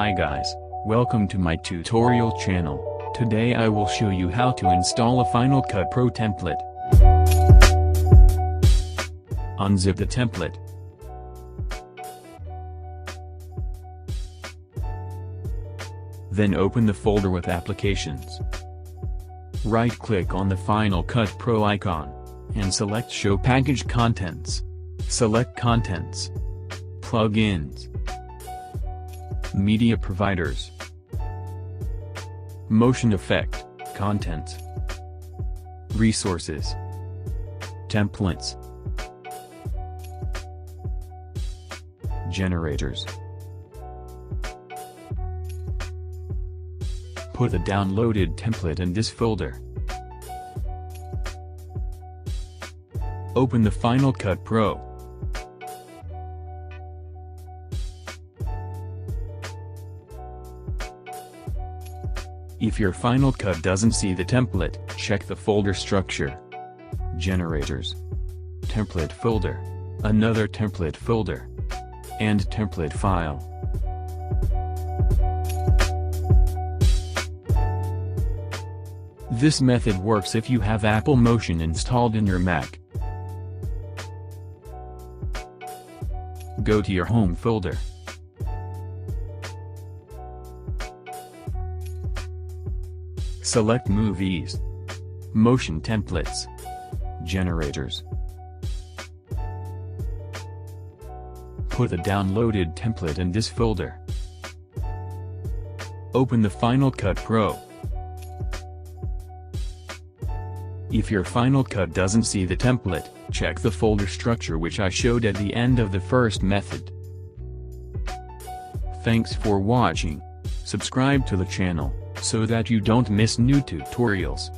Hi guys, welcome to my tutorial channel. Today I will show you how to install a Final Cut Pro template. Unzip the template. Then open the folder with applications. Right-click on the Final Cut Pro icon, and select Show Package Contents. Select Contents, Plugins, Media Providers, Motion Effect, Contents, Resources, Templates, Generators. Put the downloaded template in this folder. Open the Final Cut Pro. If your Final Cut doesn't see the template, check the folder structure. Generators, Template folder, another template folder, and template file. This method works if you have Apple Motion installed in your Mac. Go to your Home folder. Select Movies, Motion Templates, Generators. Put the downloaded template in this folder. Open the Final Cut Pro. If your Final Cut doesn't see the template, check the folder structure which I showed at the end of the first method. Thanks for watching. Subscribe to the channel, so that you don't miss new tutorials.